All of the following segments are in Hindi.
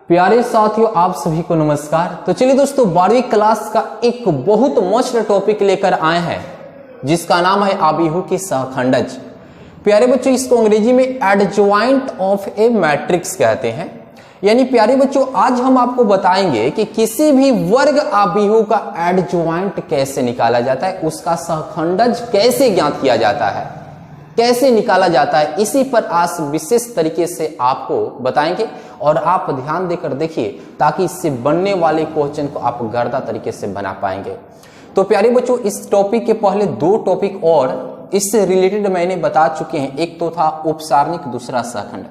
प्यारे साथियों, आप सभी को नमस्कार। तो चलिए दोस्तों, 12वीं क्लास का एक बहुत मस्त टॉपिक लेकर आए हैं जिसका नाम है आबिहू की सहखंडज। प्यारे बच्चों, इसको अंग्रेजी में एडजॉइंट ऑफ ए मैट्रिक्स कहते हैं। यानी प्यारे बच्चों, आज हम आपको बताएंगे कि किसी भी वर्ग आबिहू का एडजॉइंट कैसे निकाला जाता है, उसका सहखंडज कैसे ज्ञात किया जाता है, कैसे निकाला जाता है। इसी पर आज विशेष तरीके से आपको बताएंगे और आप ध्यान देकर देखिए ताकि इससे बनने वाले क्वेश्चन को आप गर्दा तरीके से बना पाएंगे। तो प्यारे बच्चों, इस टॉपिक के पहले दो टॉपिक और इससे रिलेटेड मैंने बता चुके हैं। एक तो था उपसारणिक, दूसरा सहखंड।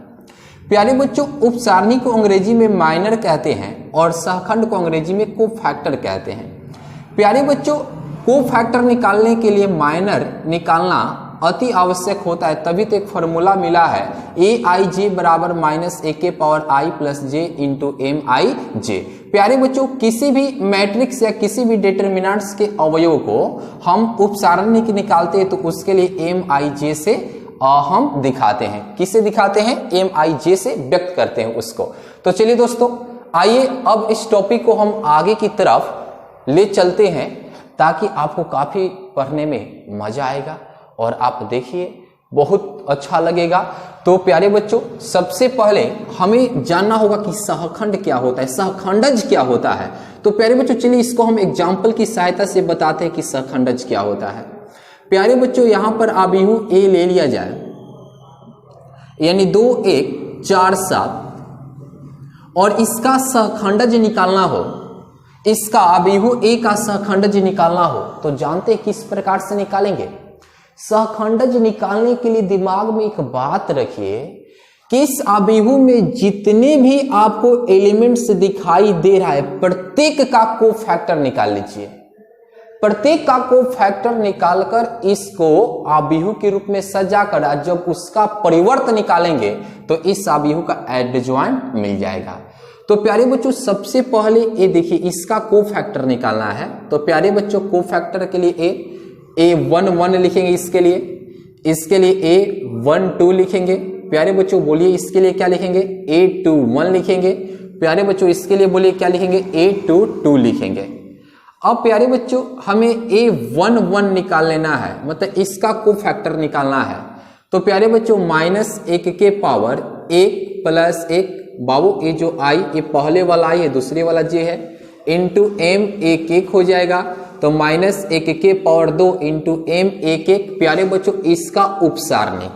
प्यारे बच्चों, उपसारणिक को अंग्रेजी में माइनर कहते हैं और सहखंड को अंग्रेजी में कोफैक्टर कहते हैं। प्यारे बच्चों, कोफैक्टर निकालने के लिए माइनर निकालना अति आवश्यक होता है, तभी तो एक फॉर्मूला मिला है aij बराबर माइनस ए के पावर आई प्लस जे इंटू एम आई जे। प्यारे बच्चों, किसी भी मैट्रिक्स या किसी भी डिटर्मिनेंट्स के अवयव को हम उपसारणिक निकालते हैं तो उसके लिए एम आई जे से हम दिखाते हैं। किसे दिखाते हैं? एम आई जे से व्यक्त करते हैं उसको। तो चलिए दोस्तों, आइए अब इस टॉपिक को हम आगे की तरफ ले चलते हैं ताकि आपको काफी पढ़ने में मजा आएगा और आप देखिए बहुत अच्छा लगेगा। तो प्यारे बच्चों, सबसे पहले हमें जानना होगा कि सहखंड क्या होता है, सहखंडज क्या होता है। तो प्यारे बच्चों, चलिए इसको हम एग्जाम्पल की सहायता से बताते हैं कि सहखंडज क्या होता है। प्यारे बच्चों, यहां पर आबिहू ए ले लिया जाए, यानी 2 1 4 7, और इसका सहखंडज निकालना हो, इसका आबिहू ए का सहखंडज निकालना हो तो जानते हैं किस प्रकार से निकालेंगे। सहखंडज निकालने के लिए दिमाग में एक बात रखिए कि इस आबिहू में जितने भी आपको एलिमेंट्स दिखाई दे रहा है प्रत्येक का कोफैक्टर निकाल लीजिए। प्रत्येक का कोफैक्टर निकालकर इसको आबिहू के रूप में सजाकर जब उसका परिवर्त निकालेंगे तो इस आबिहू का एडजॉइंट मिल जाएगा। तो प्यारे बच्चों, सबसे पहले ये देखिए, इसका कोफैक्टर निकालना है। तो प्यारे बच्चों, कोफैक्टर के लिए A1 1 लिखेंगे, इसके लिए A1 2 लिखेंगे। प्यारे बच्चों बोलिए, इसके लिए क्या लिखेंगे? A2 1 लिखेंगे। प्यारे बच्चों, इसके लिए बोलिए क्या लिखेंगे? A2 2 लिखेंगे। अब प्यारे बच्चों, हमें A1 1 निकाल लेना है, मतलब इसका कोफैक्टर निकालना है। तो प्यारे बच्चों, -1 के पावर 1 प्लस 1, बाबू ये जो आई, ये पहले वाला आई है, दूसरे वाला जे है, इंटू m 1 1 हो जाएगा। तो -1 के पावर 2 इंटू m 1 1। प्यारे बच्चों, इसका उपसारणिक।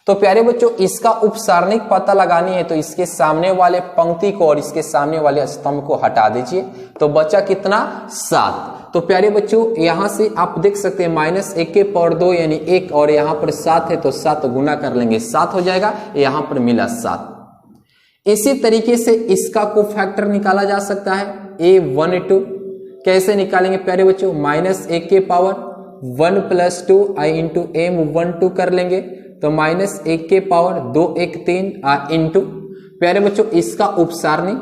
तो प्यारे बच्चों, इसका उपसारणिक पता लगानी है तो इसके सामने वाले पंक्ति को और इसके सामने वाले स्तंभ को हटा दीजिए। तो बचा कितना? 7। तो प्यारे बच्चों, यहां से आप देख सकते हैं -1 के पावर 2 यानी 1, और यहां पर 7 है तो 7 गुना कर लेंगे, 7 हो जाएगा। यहां पर मिला 7। इसी तरीके से इसका कोफैक्टर निकाला जा सकता है A1 2। कैसे निकालेंगे प्यारे बच्चों? -1 के पावर 1 प्लस 2 आई इंटू एम 1 2 कर लेंगे। तो -1 के पावर 2 1 3 इंटू प्यारे बच्चों इसका उपसारणिक।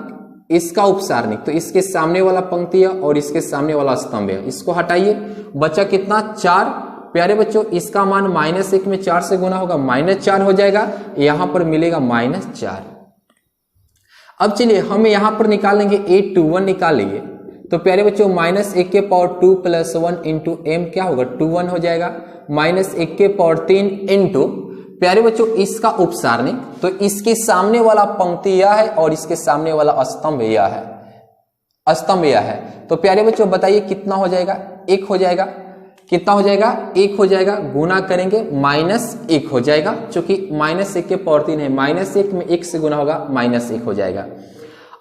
तो इसके सामने वाला पंक्ति है और इसके सामने वाला स्तंभ है, इसको हटाइए। बचा कितना? 4। प्यारे बच्चों, इसका मान -1 में 4 से गुना होगा, -4 हो जाएगा। यहां पर मिलेगा -4। अब चलिए हम यहां पर निकालेंगे A21 निकालेंगे। तो प्यारे बच्चों, -1 के पावर 2 प्लस 1 इंटू एम क्या होगा? 21 हो जाएगा। -1 के पावर 3 इंटू प्यारे बच्चों इसका उपसारणिक। तो इसके सामने वाला पंक्ति यह है और इसके सामने वाला स्तंभ यह है। तो प्यारे बच्चों बताइए कितना हो जाएगा? 1 हो जाएगा। कितना हो जाएगा? 1 हो जाएगा। गुना करेंगे -1 हो जाएगा, क्योंकि -1 के पावर 3 है, -1 में 1 से गुना होगा, -1 हो जाएगा।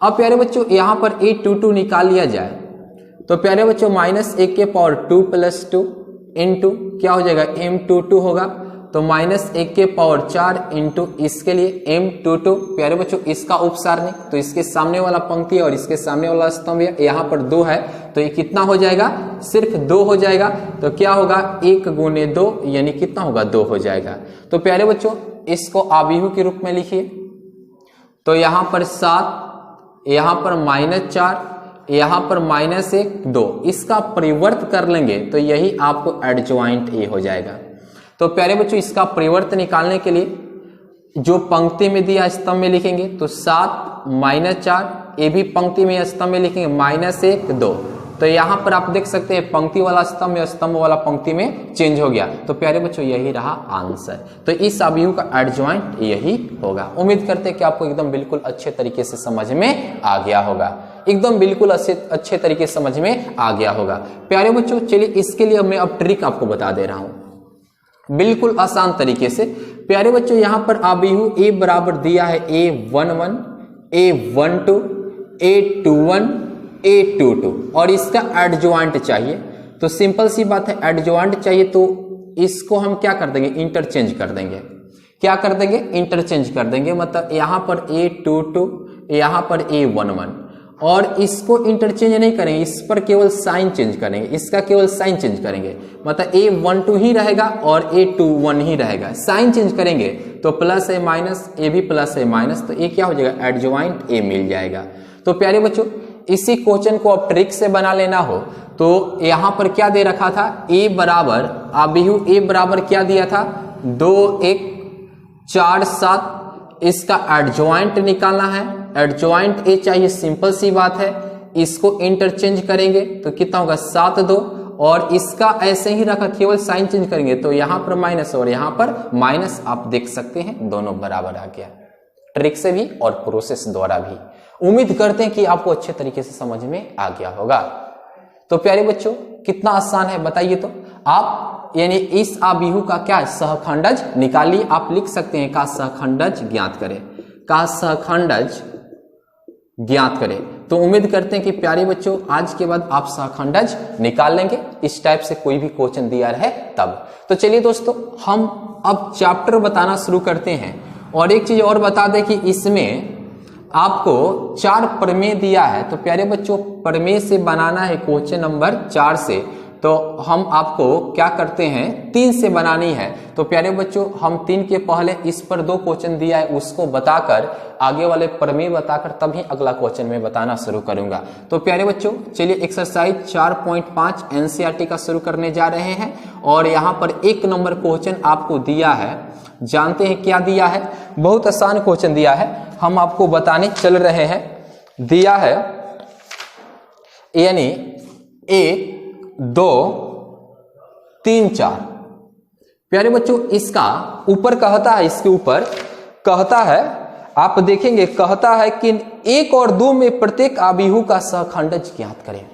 अब प्यारे बच्चों, यहां पर A22 निकाल लिया जाए। तो प्यारे बच्चों, -1 के पावर 2 प्लस 2 इंटू क्या हो जाएगा? M22 होगा। तो -1 के पावर 4 इंटू इसके लिए M22। प्यारे बच्चों, इसका उपसारणिक। तो इसके सामने वाला पंक्ति और इसके सामने वाला स्तंभ है, यहाँ पर 2 है तो ये कितना हो जाएगा? सिर्फ 2 हो जाएगा। तो क्या होगा? 1 गुने 2 यानी कितना होगा? 2 हो जाएगा। तो प्यारे बच्चों, इसको आबिहू के रूप में लिखिए। तो यहाँ पर 7, यहाँ पर -4, यहाँ पर -1 2, इसका परिवर्त कर लेंगे तो यही आपको एडजॉइंट ए हो जाएगा। तो प्यारे बच्चों, इसका परिवर्त निकालने के लिए जो पंक्ति में दिया स्तंभ में लिखेंगे तो 7 -4, ये भी पंक्ति में स्तंभ में लिखेंगे -1 2। तो यहाँ पर आप देख सकते हैं पंक्ति वाला स्तंभ में स्तंभ वाला पंक्ति में चेंज हो गया। तो प्यारे बच्चों यही रहा आंसर। तो इस अवयव का एडजॉइंट यही होगा। उम्मीद करते हैं कि आपको एकदम बिल्कुल अच्छे तरीके से समझ में आ गया होगा, एकदम बिल्कुल अच्छे तरीके से समझ में आ गया होगा। प्यारे बच्चों चलिए इसके लिए मैं अब ट्रिक आपको बता दे रहा हूं बिल्कुल आसान तरीके से। प्यारे बच्चों यहां पर अवयव ए बराबर दिया है A11, A12, A21, A22 और इसका एडजॉइंट चाहिए। तो सिंपल सी बात है, एडजॉइंट चाहिए तो इसको हम क्या कर देंगे, इंटरचेंज कर देंगे। क्या कर देंगे, इंटरचेंज कर देंगे। मतलब यहां पर A22, यहां पर A11 और इसको इंटरचेंज नहीं करेंगे, इस पर केवल साइन चेंज करेंगे, इसका केवल साइन चेंज करेंगे। मतलब A12 ही रहेगा और A21 ही रहेगा। साइन चेंज करेंगे तो प्लस है माइनस, ए भी प्लस है माइनस, तो ये क्या हो जाएगा, एडजॉइंट ए मिल जाएगा। तो प्यारे बच्चों इसी क्वेश्चन को अब ट्रिक से बना लेना हो तो यहां पर क्या दे रखा था, ए बराबर अवयव ए बराबर क्या दिया था, 2 1 4 7। इसका एडजॉइंट निकालना है। एडजॉइंट ए चाहिए, सिंपल सी बात है। इसको इंटरचेंज करेंगे तो कितना होगा, 7 2 और इसका ऐसे ही रखा, केवल साइन चेंज करेंगे तो यहां पर माइनस और यहां पर माइनस। आप देख सकते हैं दोनों बराबर आ गया, ट्रिक से भी और प्रोसेस द्वारा भी। उम्मीद करते हैं कि आपको अच्छे तरीके से समझ में आ गया होगा। तो प्यारे बच्चों कितना आसान है बताइए। तो आप यानी इस अवयव का क्या सहखंडज निकालिए। आप लिख सकते हैं का सहखंडज ज्ञात करें, का सहखंडज ज्ञात करें। तो उम्मीद करते हैं कि प्यारे बच्चों आज के बाद आप सहखंडज निकाल लेंगे, इस टाइप से कोई भी क्वेश्चन दिया रहे तब। तो चलिए दोस्तों हम अब चैप्टर बताना शुरू करते हैं। और एक चीज और बता दें कि इसमें आपको 4 प्रमेय दिया है। तो प्यारे बच्चों प्रमेय से बनाना है क्वेश्चन नंबर 4 से, तो हम आपको क्या करते हैं 3 से बनानी है। तो प्यारे बच्चों हम 3 के पहले इस पर 2 क्वेश्चन दिया है उसको बताकर आगे वाले प्रमेय बताकर तभी अगला क्वेश्चन में बताना शुरू करूंगा। तो प्यारे बच्चों चलिए एक्सरसाइज 4.5 एनसीईआरटी का शुरू करने जा रहे हैं। और यहाँ पर 1 नंबर क्वेश्चन आपको दिया है, जानते हैं क्या दिया है, बहुत आसान क्वेश्चन दिया है, हम आपको बताने चल रहे हैं। दिया है यानी 1 2 3 4। प्यारे बच्चों इसका ऊपर कहता है, इसके ऊपर कहता है, आप देखेंगे कहता है कि 1 और 2 में प्रत्येक अवयव का सहखंडज ज्ञात करें।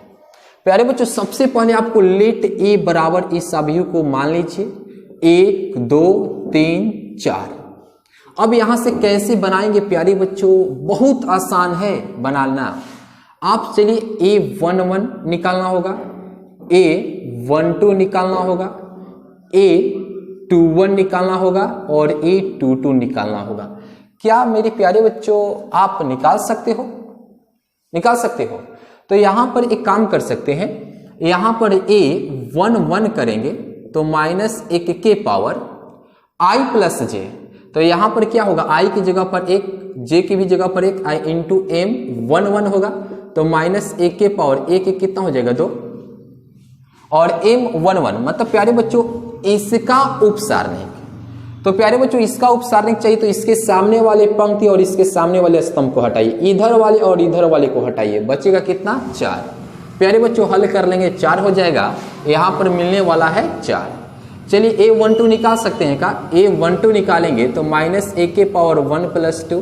प्यारे बच्चों सबसे पहले आपको लेट ए बराबर इस अवयव को मान लीजिए 1 2 3 4। अब यहां से कैसे बनाएंगे प्यारे बच्चों, बहुत आसान है बनाना। आप चलिए A11 निकालना होगा, A12 निकालना होगा, A21 निकालना होगा और A22 निकालना होगा। क्या मेरे प्यारे बच्चों आप निकाल सकते हो, निकाल सकते हो? तो यहां पर एक काम कर सकते हैं, यहां पर A11 करेंगे तो -1 के पावर I प्लस जे। तो यहां पर क्या होगा, I की जगह पर 1, J की भी जगह पर 1, I इंटू M 1 होगा। तो -1 के पावर 1 कितना हो जाएगा 2 और M 1 मतलब प्यारे बच्चों इसका उपसारणिक। तो प्यारे बच्चों इसका उपसारणिक चाहिए तो इसके सामने वाले पंक्ति और इसके सामने वाले स्तंभ को हटाइए, इधर वाले और इधर वाले को हटाइए, बचेगा कितना 4। प्यारे बच्चों हल कर लेंगे 4 हो जाएगा, यहां पर मिलने वाला है 4। चलिए A12 निकाल सकते हैं का, A12 निकालेंगे तो -1 के power 1 plus 2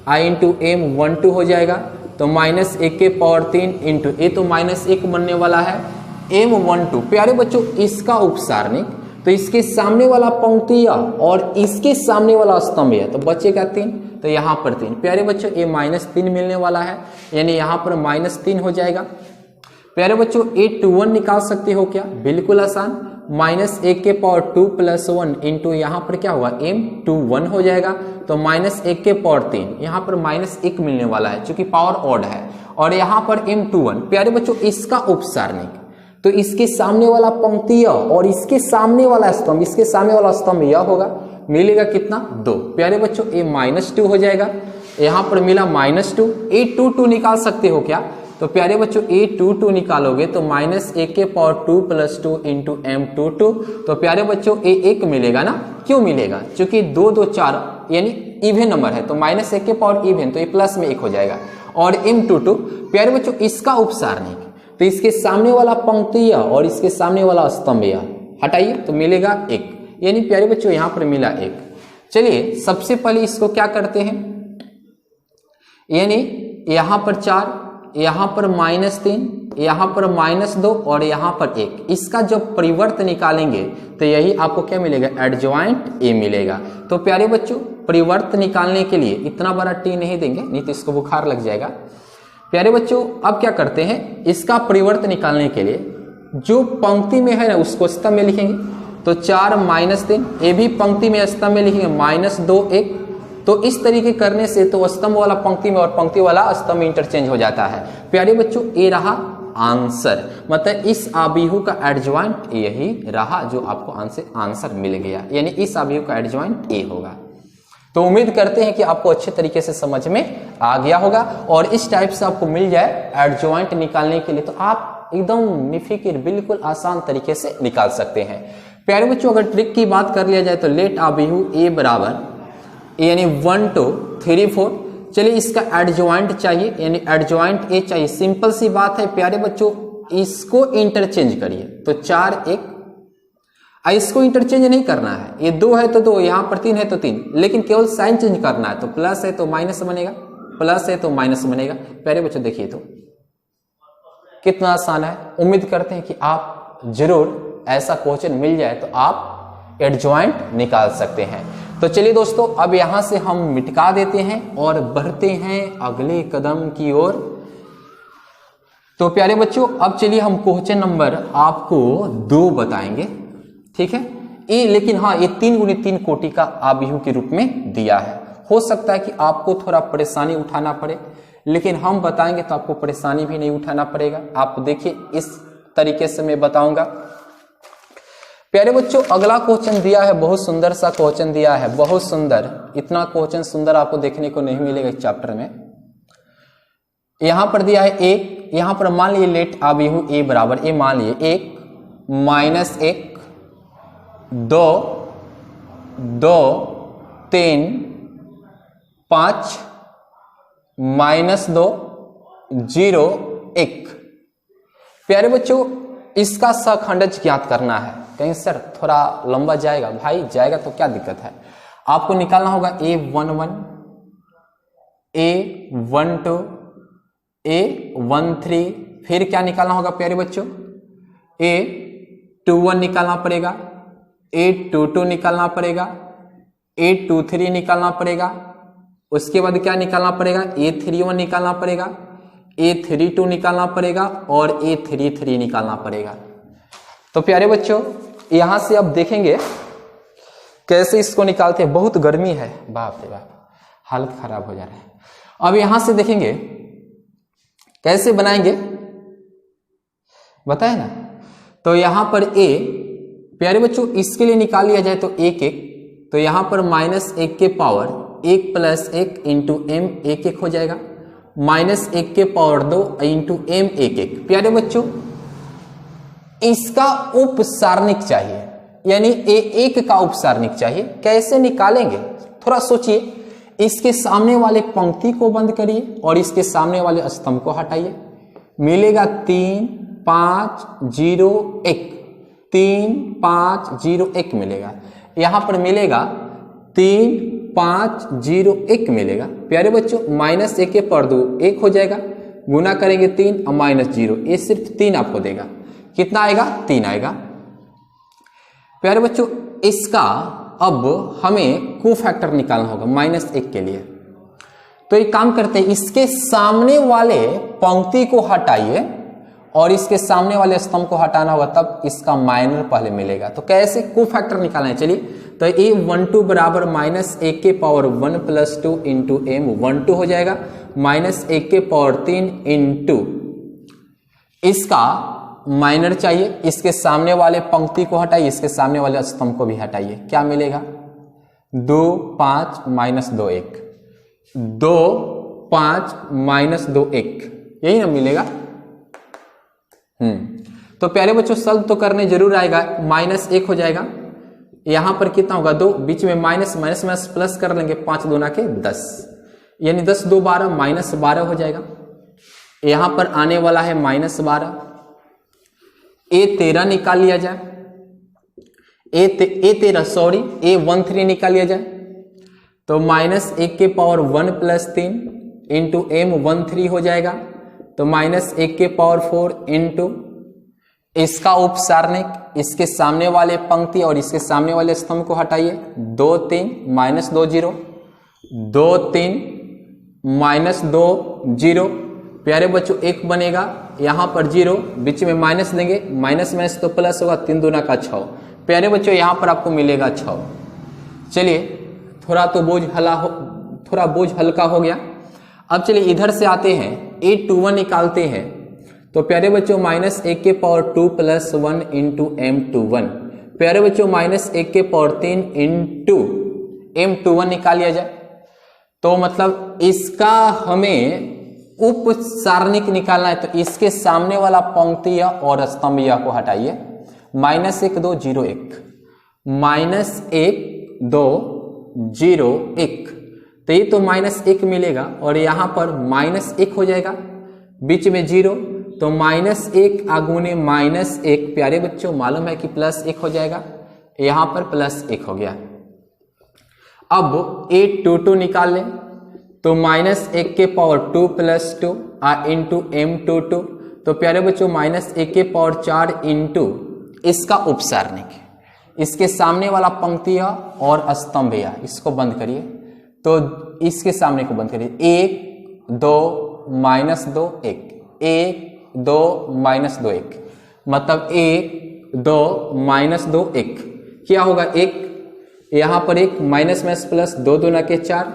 I into M 12 हो जाएगा। तो -1 के पावर 3 इंटू ए तो -1 बनने वाला है M 12। प्यारे बच्चों इसका उपसारणिक तो इसके सामने वाला पंक्ति और इसके सामने वाला स्तंभ है तो बचेगा 3, तो यहाँ पर 3। प्यारे बच्चों ये -3 मिलने वाला है यानी यहाँ पर -3 हो जाएगा। प्यारे बच्चों A21 निकाल सकते हो क्या, बिल्कुल आसान, -1 के पावर 2 प्लस 1 इंटू यहाँ पर क्या होगा M21 हो जाएगा। तो -1 के पावर 3, यहाँ पर -1 मिलने वाला है चूंकि पावर ऑड है और यहाँ पर M21। प्यारे बच्चों इसका उपसारणिक तो इसके सामने वाला पंक्ति और इसके सामने वाला स्तंभ, इसके सामने वाला स्तंभ यह होगा, मिलेगा कितना 2। प्यारे बच्चों ये -2 हो जाएगा, यहाँ पर मिला -2। A22 निकाल सकते हो क्या, तो प्यारे बच्चों A22 निकालोगे तो -1 के पावर 2 प्लस 2 इंटू M22। तो प्यारे बच्चों A1 मिलेगा ना, क्यों मिलेगा, क्योंकि 2 2 4 यानी इवन नंबर है तो -1 के पावर इवन, तो ये प्लस में 1 हो जाएगा। और m22 प्यारे बच्चों इसका उपसारणिक, तो इसके सामने वाला पंक्ति और इसके सामने वाला स्तंभ हटाइए तो मिलेगा 1, यानी प्यारे बच्चों यहां पर मिला 1। चलिए सबसे पहले इसको क्या करते हैं, यानी यहां पर 4, यहां पर -3, यहां पर -2 और यहां पर 1, इसका जब परिवर्त निकालेंगे तो यही आपको क्या मिलेगा, एडजॉइंट ए मिलेगा। तो प्यारे बच्चों परिवर्त निकालने के लिए इतना बड़ा टी नहीं देंगे, नहीं तो इसको बुखार लग जाएगा। प्यारे बच्चों अब क्या करते हैं, इसका परिवर्त निकालने के लिए जो पंक्ति में है ना उसको स्तंभ में लिखेंगे, तो 4 -3, ये भी पंक्ति में स्तंभ में लिखेंगे -2 1। तो इस तरीके करने से तो स्तंभ वाला पंक्ति में और पंक्ति वाला स्तंभ में इंटरचेंज हो जाता है। प्यारे बच्चों ये रहा आंसर, मतलब इस आव्यूह का एडजॉइंट यही रहा जो आपको आंसर मिल गया, यानी इस आव्यूह का एडजॉइंट ए होगा। तो उम्मीद करते हैं कि आपको अच्छे तरीके से समझ में आ गया होगा और इस टाइप से आपको मिल जाए एडजॉइंट निकालने के लिए तो आप एकदम निफिकिर बिल्कुल आसान तरीके से निकाल सकते हैं। प्यारे बच्चों अगर ट्रिक की बात कर लिया जाए तो लेट आव्यूह ए बराबर यानी 1 2 3 4, चलिए इसका एडजॉइंट चाहिए यानी एडजॉइंट ए चाहिए। सिंपल सी बात है प्यारे बच्चों, इसको इंटरचेंज करिए तो 4 1, इसको इंटरचेंज नहीं करना है, ये 2 है तो 2, यहां पर 3 है तो 3, लेकिन केवल साइन चेंज करना है, तो प्लस है तो माइनस बनेगा, प्लस है तो माइनस बनेगा। प्यारे बच्चों देखिए तो कितना आसान है। उम्मीद करते हैं कि आप जरूर ऐसा क्वेश्चन मिल जाए तो आप एडजॉइंट निकाल सकते हैं। तो चलिए दोस्तों अब यहां से हम मिटका देते हैं और बढ़ते हैं अगले कदम की ओर। तो प्यारे बच्चों अब चलिए हम क्वेश्चन नंबर आपको 2 बताएंगे, ठीक है। ये लेकिन हाँ ये 3x3 कोटि का आव्यूह के रूप में दिया है। हो सकता है कि आपको थोड़ा परेशानी उठाना पड़े, लेकिन हम बताएंगे तो आपको परेशानी भी नहीं उठाना पड़ेगा। आप देखिए इस तरीके से मैं बताऊंगा। प्यारे बच्चों अगला क्वेश्चन दिया है, बहुत सुंदर सा क्वेश्चन दिया है, बहुत सुंदर। इतना क्वेश्चन सुंदर आपको देखने को नहीं मिलेगा इस चैप्टर में। यहां पर दिया है 1, यहां पर मान लीजिए लेट आव्यूह ए बराबर ए, मान लीजिए 1 -1 2 2 3 5 -2 0 1। प्यारे बच्चों इसका सहखंडज ज्ञात करना है। कहीं सर थोड़ा लंबा जाएगा, भाई जाएगा तो क्या दिक्कत है, आपको निकालना होगा A11 A12 A13, फिर क्या निकालना होगा प्यारे बच्चों, A21 निकालना पड़ेगा, A22 निकालना पड़ेगा, A23 निकालना पड़ेगा, उसके बाद क्या निकालना पड़ेगा, A31 निकालना पड़ेगा, A32 निकालना पड़ेगा और A33 निकालना पड़ेगा। तो प्यारे बच्चों यहां से अब देखेंगे कैसे इसको निकालते हैं। बहुत गर्मी है, बाप रे बाप, हालत खराब हो जा रहा है। अब यहां से देखेंगे कैसे बनाएंगे, बताए ना। तो यहां पर A प्यारे बच्चों इसके लिए निकाल लिया जाए तो 1 1, तो यहां पर -1 के पावर 1 + 1 इंटू m 1 1 हो जाएगा, -1 के पावर 2 इंटू m 1 1। प्यारे बच्चों इसका उपसारणिक चाहिए, यानी A1 का उपसारणिक चाहिए। कैसे निकालेंगे थोड़ा सोचिए। इसके सामने वाले पंक्ति को बंद करिए और इसके सामने वाले स्तंभ को हटाइए, मिलेगा 3 5 0 1, 3 5 0 1 मिलेगा। यहां पर मिलेगा 3 5 0 1 मिलेगा। प्यारे बच्चों -1 के पावर 2 1 हो जाएगा, गुना करेंगे 3 और -0, ये सिर्फ 3 आपको देगा। कितना आएगा, 3 आएगा। प्यारे बच्चों इसका अब हमें कोफैक्टर निकालना होगा -1 के लिए। तो एक काम करते हैं, इसके सामने वाले पंक्ति को हटाइए और इसके सामने वाले स्तंभ को हटाना होगा, तब इसका माइनर पहले मिलेगा। तो कैसे कोफैक्टर निकालना है, चलिए। तो A12 बराबर -1 के पावर 1 + 2 इंटू M12 हो जाएगा, -1 के पावर 3 इंटू इसका माइनर चाहिए, इसके सामने वाले पंक्ति को हटाइए, इसके सामने वाले स्तंभ को भी हटाइए। क्या मिलेगा, 2 5 -2 1, 2 5 -2 1, यही ना मिलेगा। तो प्यारे बच्चों सल्व तो करने जरूर आएगा। -1 हो जाएगा, यहां पर कितना होगा 2, बीच में माइनस माइनस माइनस प्लस कर लेंगे, 5 दूना के 10, यानी 10 2 12 माइनस 12 हो जाएगा। यहां पर आने वाला है माइनस 12, A13 निकाल लिया जाए, A13 सॉरी A13 निकाल लिया जाए तो माइनस 1 के पावर 1 प्लस 3 इंटू M13 हो जाएगा, तो माइनस 1 के पावर 4 इंटू इसका उपसारणिक, इसके सामने वाले पंक्ति और इसके सामने वाले स्तंभ को हटाइए, 2 3 माइनस 2 0, 2 3 माइनस 2 0, प्यारे बच्चों 1 बनेगा, यहां पर 0, बीच में माइनस देंगे, माइनस माइनस तो प्लस होगा, 3 दूना का 6, प्यारे बच्चों यहां पर आपको मिलेगा 6। चलिए थोड़ा बोझ हल्का हो गया। अब चलिए इधर से आते हैं, A21 निकालते हैं, तो प्यारे बच्चों माइनस 1 के पावर 2 प्लस 1 इंटू M21, प्यारे बच्चों माइनस 1 के पावर 3 इंटू M21 निकाल लिया जाए, तो मतलब इसका हमें उप सारणिक निकालना है, तो इसके सामने वाला पंक्ति और स्तंभ को हटाइए, माइनस 1 2 0 1, माइनस 1 2 0 1, तो ये तो माइनस 1 मिलेगा और यहां पर माइनस 1 हो जाएगा, बीच में 0, तो माइनस 1 आगुने माइनस 1, प्यारे बच्चों मालूम है कि प्लस 1 हो जाएगा, यहां पर प्लस 1 हो गया। अब A22 निकाल लें, तो माइनस 1 के पावर 2 प्लस 2 इंटू M22, तो प्यारे बच्चों माइनस 1 के पावर 4 इंटू इसका उपसारणिक, इसके सामने वाला पंक्ति और स्तंभ इसको बंद करिए, तो इसके सामने को बंद करिए, 1 2 माइनस 2 1, 1 2 माइनस 2 1, मतलब 1 2 माइनस 2 1, क्या होगा 1, यहां पर 1 माइनस माइनस प्लस, 2 दूना के 4,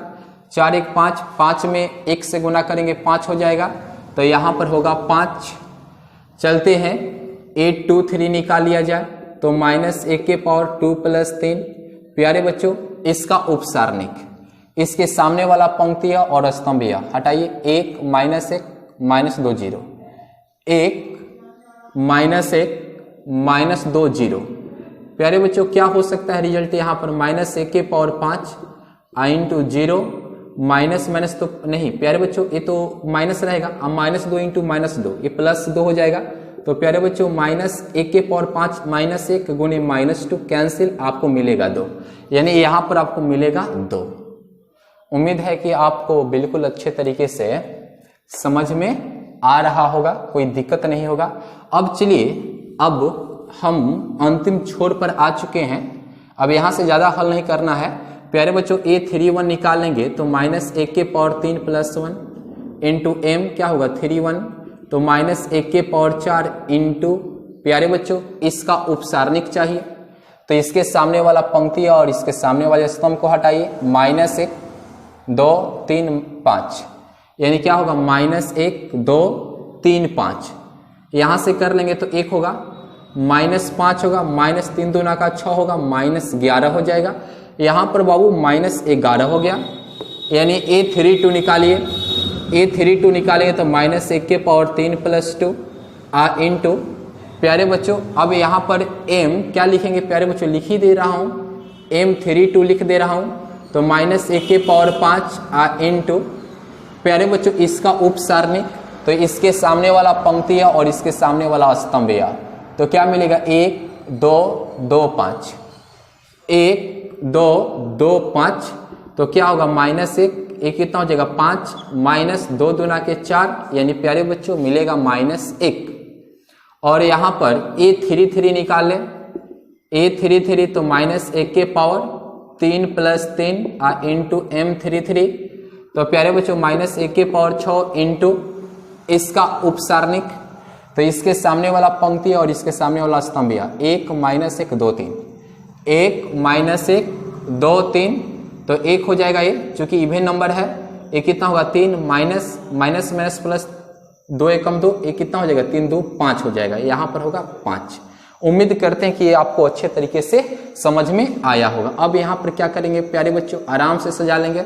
4 1 5, 5 में 1 से गुना करेंगे 5 हो जाएगा, तो यहां पर होगा 5। चलते हैं A23 निकाल लिया जाए, तो माइनस 1 के पावर 2 प्लस 3, प्यारे बच्चों इसका उपसारणिक, इसके सामने वाला पंक्ति और स्तंभ हटाइए, 1 माइनस 1 माइनस 2 0, 1 माइनस 1 माइनस 2 0, प्यारे बच्चों क्या हो सकता है रिजल्ट यहां पर, माइनस 1 के पावर 5 इंटू 0, माइनस माइनस तो नहीं प्यारे बच्चों, ये तो माइनस रहेगा, अब माइनस 2 इंटू माइनस 2, ये प्लस 2 हो जाएगा, तो प्यारे बच्चों माइनस 1 के पावर 5 माइनस 1 गुने माइनस 2 कैंसिल, आपको मिलेगा 2, यानी यहां पर आपको मिलेगा 2। उम्मीद है कि आपको बिल्कुल अच्छे तरीके से समझ में आ रहा होगा, कोई दिक्कत नहीं होगा। अब चलिए, अब हम अंतिम छोर पर आ चुके हैं, अब यहां से ज्यादा हल नहीं करना है प्यारे बच्चों। A31 निकालेंगे तो माइनस 1 के पावर 3 प्लस 1 इंटू M क्या होगा 31, तो माइनस 1 के पावर 4 इंटू प्यारे बच्चों इसका उपसारणिक चाहिए, तो इसके सामने वाला पंक्ति और इसके सामने वाले स्तंभ को हटाइए, माइनस 1 2 3 5, यानी क्या होगा माइनस 1 2 3 5, यहां से कर लेंगे तो 1 होगा, माइनस 5 होगा, माइनस 3 दूना का 6 होगा, माइनस 11 हो जाएगा, यहां पर बाबू माइनस 11 हो गया, यानी A32 निकालिए, A32 निकालेंगे तो माइनस 1 के पावर 3 प्लस 2 इंटू प्यारे बच्चों, अब यहां पर M क्या लिखेंगे प्यारे बच्चों, लिख ही दे रहा हूं, M32 लिख दे रहा हूं, तो माइनस 1 के पावर 5 इंटू प्यारे बच्चों इसका उपसारणिक, तो इसके सामने वाला पंक्ति और इसके सामने वाला स्तंभ तो क्या मिलेगा 1 2 2 5, 1 2 2 5, तो क्या होगा माइनस 1 कितना हो जाएगा 5, माइनस 2 दूना के 4, यानी प्यारे बच्चों मिलेगा माइनस 1। और यहां पर A33 निकाल लें, A33 तो माइनस 1 के पावर 3 प्लस 3 इंटू M33, तो प्यारे बच्चों माइनस 1 के पावर 6 इंटू इसका उपसारणिक, तो इसके सामने वाला पंक्ति और इसके सामने वाला स्तंभ 1 माइनस 1 2 3, 1 माइनस 1 2 3, तो 1 हो जाएगा ये, चूंकि इवन नंबर है, ये कितना होगा 3 माइनस माइनस माइनस प्लस 2 एकम 2, ये कितना हो जाएगा 3 2 5 हो जाएगा, यहां पर होगा 5। उम्मीद करते हैं कि ये आपको अच्छे तरीके से समझ में आया होगा। अब यहां पर क्या करेंगे प्यारे बच्चों, आराम से सजा लेंगे,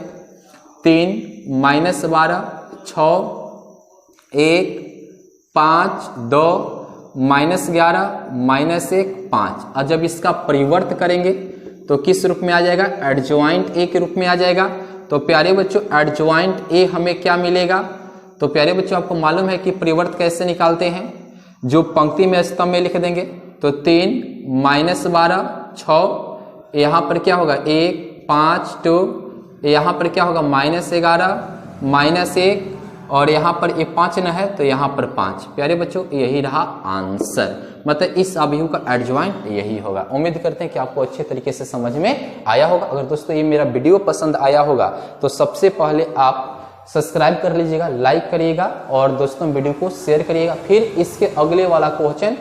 3 माइनस 12 6 1 5 2 माइनस 11 माइनस 1 5, और जब इसका परिवर्त करेंगे तो किस रूप में आ जाएगा, एडजॉइंट ए के रूप में आ जाएगा। तो प्यारे बच्चों एडजॉइंट ए हमें क्या मिलेगा, तो प्यारे बच्चों आपको मालूम है कि परिवर्त कैसे निकालते हैं, जो पंक्ति में स्तंभ में लिख देंगे। तो 3 - 12 6, यहाँ पर क्या होगा 1 5 2, यहाँ पर क्या होगा -11 -1, और यहाँ पर ये 5 न है तो यहाँ पर 5। प्यारे बच्चों यही रहा आंसर, मतलब इस अभियुग का एडजॉइंट यही होगा। उम्मीद करते हैं कि आपको अच्छे तरीके से समझ में आया होगा। अगर दोस्तों ये मेरा वीडियो पसंद आया होगा तो सबसे पहले आप सब्सक्राइब कर लीजिएगा, लाइक करिएगा और दोस्तों वीडियो को शेयर करिएगा। फिर इसके अगले वाला क्वेश्चन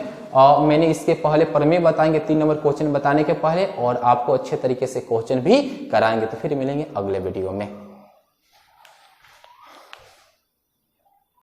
मैंने इसके पहले प्रमेय बताएंगे, 3 नंबर क्वेश्चन बताने के पहले, और आपको अच्छे तरीके से क्वेश्चन भी कराएंगे। तो फिर मिलेंगे अगले वीडियो में।